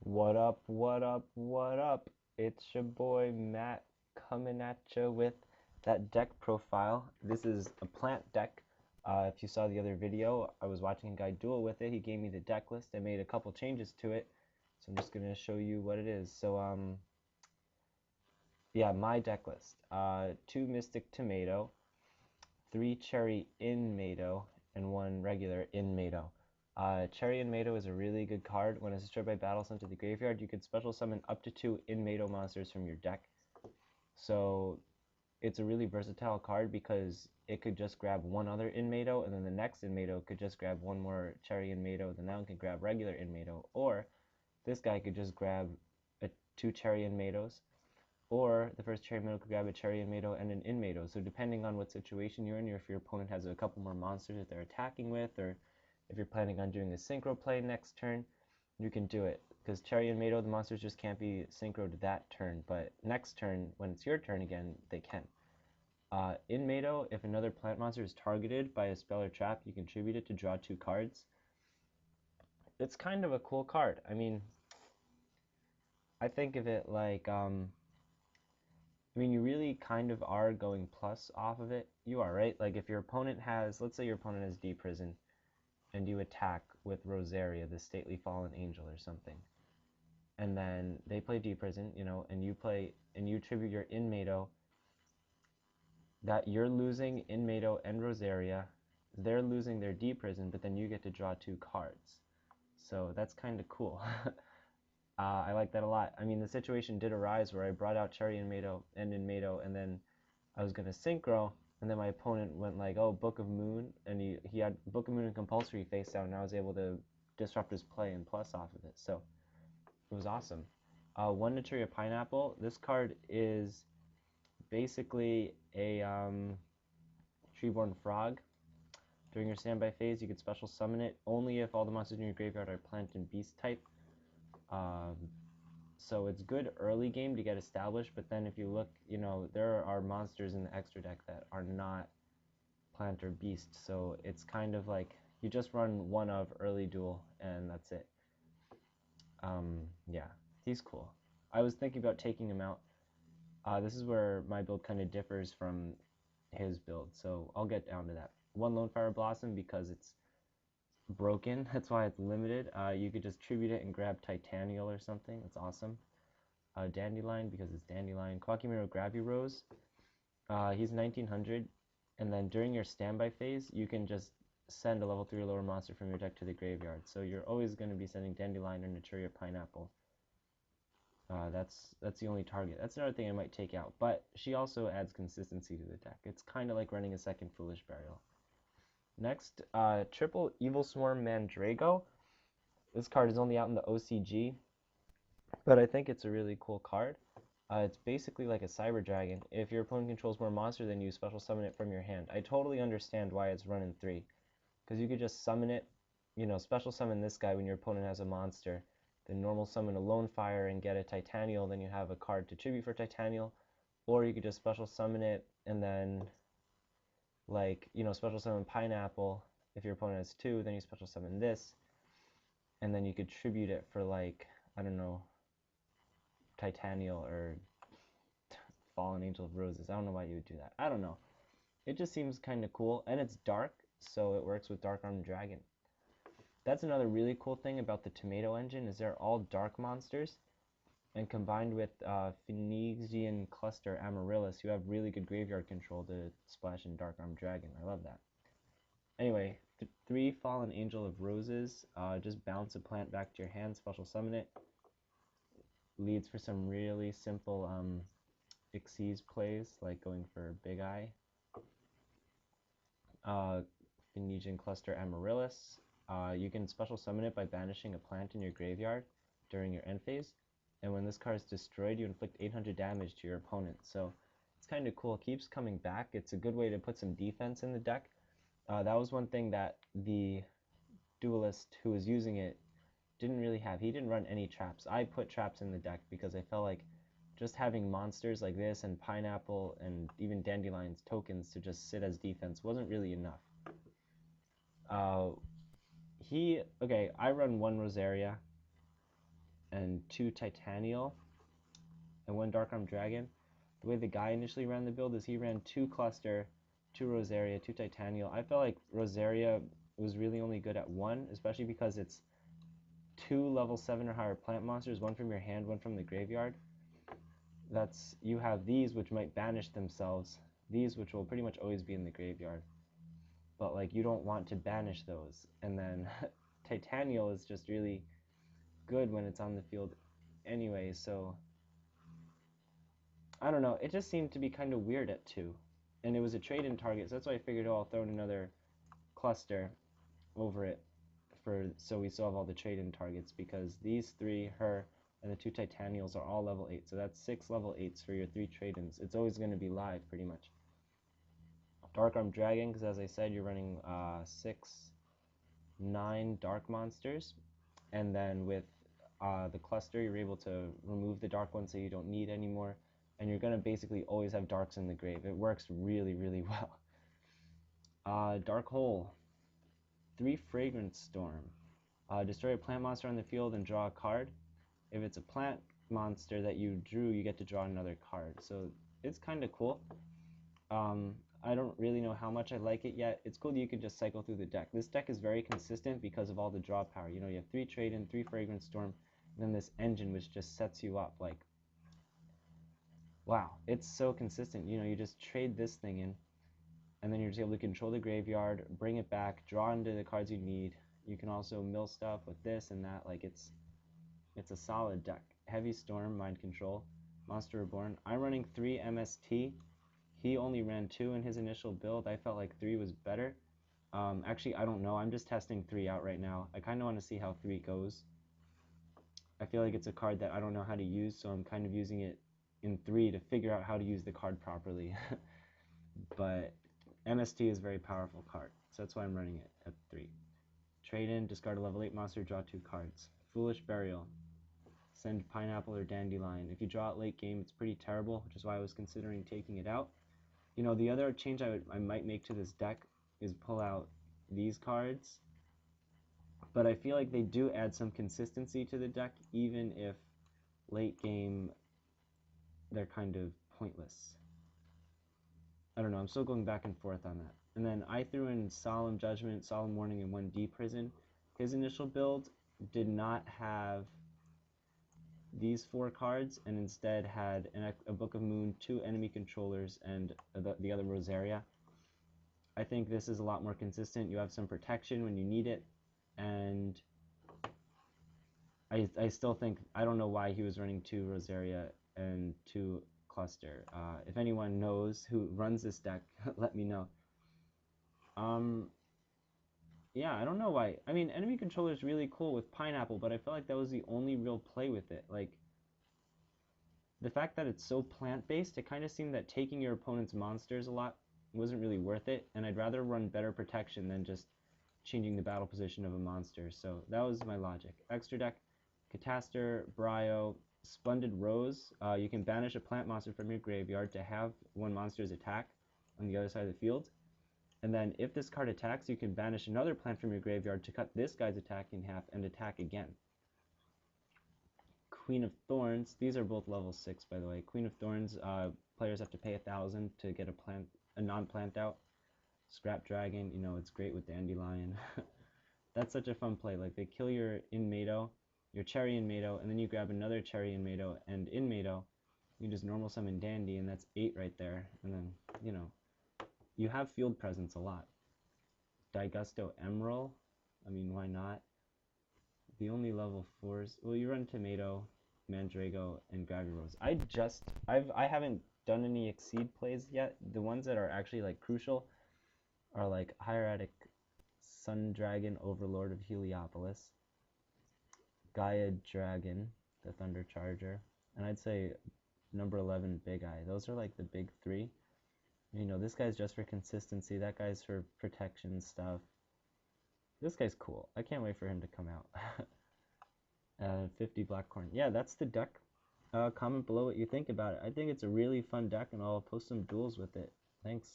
What up, what up, what up? It's your boy Matt coming at you with that deck profile. This is a plant deck. If you saw the other video, I was watching a guy duel with it. He gave me the deck list. I made a couple changes to it. So I'm just going to show you what it is. Yeah, my deck list. 2 Mystic Tomato, 3 Cherry in Mato, and 1 regular in Mato. Cherry in Mato is a really good card. When it's destroyed by battle sent to the graveyard, you could special summon up to 2 in Mato monsters from your deck. So it's a really versatile card because it could just grab one other in Mato, and then the next in Mato could just grab one more Cherry in Mato, then that one could grab regular in Mato, or this guy could just grab 2 Cherry in Matos, or the first cherry Mato could grab a cherry Mato and an in Mato. So depending on what situation you're in, or if your opponent has a couple more monsters that they're attacking with, or if you're planning on doing a synchro play next turn, you can do it. Because cherry and Mato, the monsters just can't be synchroed that turn, but next turn, when it's your turn again, they can. In Mato, if another plant monster is targeted by a spell or trap, you contribute it to draw 2 cards. It's kind of a cool card. I mean, I think of it like you really kind of are going plus off of it. You are, right? Like if your opponent has, let's say your opponent has D Prison, and you attack with Rosaria, the Stately Fallen Angel or something, and then they play D Prison, and you tribute your in Mato, that you're losing in Mato and Rosaria, they're losing their D Prison, but then you get to draw 2 cards. So that's kind of cool. I like that a lot. I mean, the situation did arise where I brought out Cherry in Mato and in Mato, and then I was gonna synchro, and then my opponent went like, "Oh, Book of Moon," and he had Book of Moon and Compulsory face down, and I was able to disrupt his play and plus off of it. So it was awesome. 1 Naturia Pineapple. This card is basically a Treeborn Frog. During your standby phase, you could special summon it only if all the monsters in your graveyard are plant and beast type. Um, so it's good early game to get established, but then if you look, there are monsters in the extra deck that are not plant or beast, so it's kind of like you just run one of early duel and that's it. Yeah, he's cool. I was thinking about taking him out. This is where my build kind of differs from his build, so I'll get down to that. 1 Lone Fire Blossom because it's broken, that's why it's limited. You could just tribute it and grab Titanial or something, that's awesome. Dandelion because it's Dandelion. Quackimiro Gravy Rose. He's 1900, and then during your standby phase, you can just send a level 3 or lower monster from your deck to the graveyard. So you're always going to be sending Dandelion or Naturia Pineapple. That's the only target. That's another thing I might take out, but she also adds consistency to the deck. It's kind of like running a second Foolish Burial. Next, triple Evil Swarm Mandrago. This card is only out in the OCG, but I think it's a really cool card. It's basically like a Cyber Dragon. If your opponent controls more monster than you, special summon it from your hand. I totally understand why it's run in 3, because you could just summon it, special summon this guy when your opponent has a monster, then normal summon a Lone Fire and get a Titanial, then you have a card to tribute for Titanial, or you could just special summon it and then, like, special summon Pineapple. If your opponent has 2, then you special summon this, and then you could tribute it for, like, I don't know, Titanial or Fallen Angel of Roses. I don't know why you would do that. I don't know. It just seems kind of cool, and it's dark, so it works with Dark Armed Dragon. That's another really cool thing about the Tomato engine, is they're all dark monsters, and combined with Phoenician Cluster Amaryllis, you have really good graveyard control to splash in Dark Armed Dragon. I love that. Anyway, 3 Fallen Angel of Roses. Just bounce a plant back to your hand, special summon it. Leads for some really simple Xyz plays, like going for Big Eye. Phoenician Cluster Amaryllis. You can special summon it by banishing a plant in your graveyard during your end phase, and when this card is destroyed, you inflict 800 damage to your opponent. So it's kind of cool. It keeps coming back. It's a good way to put some defense in the deck. That was one thing that the duelist who was using it didn't really have. He didn't run any traps. I put traps in the deck because I felt like just having monsters like this and Pineapple and even Dandelion's tokens to just sit as defense wasn't really enough. Okay, I run 1 Rosaria. and 2 Titanial, and 1 Dark Arm Dragon. The way the guy initially ran the build is he ran 2 Cluster, 2 Rosaria, 2 Titanial. I felt like Rosaria was really only good at 1, especially because it's 2 level 7 or higher plant monsters, 1 from your hand, 1 from the graveyard. You have these which might banish themselves, these which will pretty much always be in the graveyard. But like you don't want to banish those. And then Titanial is just really good when it's on the field anyway, so I don't know, it just seemed to be kind of weird at 2. And it was a trade-in target, so that's why I figured, oh, I'll throw in another cluster over it so we still have all the trade-in targets, because these 3, her, and the 2 Titanials are all level 8, so that's 6 level 8s for your 3 trade-ins. It's always going to be live, pretty much. Dark Arm Dragon, because as I said, you're running 6, 9 dark monsters, and then with the cluster, you're able to remove the dark ones so you don't need anymore, and you're going to basically always have darks in the grave. It works really, really well. Dark Hole, 3 Fragrance Storm. Destroy a plant monster on the field and draw a card. If it's a plant monster that you drew, you get to draw another card. So it's kind of cool. I don't really know how much I like it yet. It's cool that you can just cycle through the deck. This deck is very consistent because of all the draw power. You know, you have 3 trade-in, 3 Fragrance Storm, and then this engine which just sets you up. Like, wow, it's so consistent. You know, you just trade this thing in, and then you're just able to control the graveyard, bring it back, draw into the cards you need. You can also mill stuff with this and that. Like, it's a solid deck. Heavy Storm, Mind Control, Monster Reborn. I'm running 3 MST. He only ran 2 in his initial build. I felt like 3 was better. Actually, I don't know. I'm just testing 3 out right now. I kind of want to see how 3 goes. I feel like it's a card that I don't know how to use, so I'm kind of using it in 3 to figure out how to use the card properly. But MST is a very powerful card, so that's why I'm running it at 3. Trade in, discard a level 8 monster, draw 2 cards. Foolish Burial. Send Pineapple or Dandelion. If you draw it late game, it's pretty terrible, which is why I was considering taking it out. You know, the other change I might make to this deck is pull out these cards, but I feel like they do add some consistency to the deck, even if late game they're kind of pointless. I don't know, I'm still going back and forth on that. And then I threw in Solemn Judgment, Solemn Warning, and 1 D Prison. His initial build did not have these 4 cards, and instead had a Book of Moon, 2 enemy controllers, and the other Rosaria. I think this is a lot more consistent. You have some protection when you need it, and I still think, I don't know why he was running 2 Rosaria and 2 Cluster. If anyone knows who runs this deck, let me know. Yeah, I don't know why. I mean, enemy controller is really cool with Pineapple, but I felt like that was the only real play with it. Like, the fact that it's so plant-based, it kind of seemed that taking your opponent's monsters a lot wasn't really worth it, and I'd rather run better protection than just changing the battle position of a monster. So that was my logic. Extra deck, Cataster, Brio, Splendid Rose. You can banish a plant monster from your graveyard to have 1 monster's attack on the other side of the field. And then if this card attacks, you can banish another plant from your graveyard to cut this guy's attack in half and attack again. Queen of Thorns. These are both level 6, by the way. Queen of Thorns, players have to pay 1,000 to get a non-plant out. Scrap Dragon, you know, it's great with Dandelion. That's such a fun play. Like, they kill your In-Mado, your Cherry In-Mado, and then you grab another Cherry In-Mado, and In-Mado, you just normal summon Dandy, and that's 8 right there. And then, you know, you have field presence a lot. Digusto Emerald, I mean, why not? The only level 4s, well, you run Tomato, Mandrago, and Gravy Rose. I haven't done any Exceed plays yet. The ones that are actually, like, crucial are, like, Hieratic Sun Dragon, Overlord of Heliopolis, Gaia Dragon, the Thunder Charger, and I'd say number 11, Big Eye. Those are, like, the big 3. You know, this guy's just for consistency. That guy's for protection stuff. This guy's cool. I can't wait for him to come out. 50 Black Corn. Yeah, that's the deck. Comment below what you think about it. I think it's a really fun deck, and I'll post some duels with it. Thanks.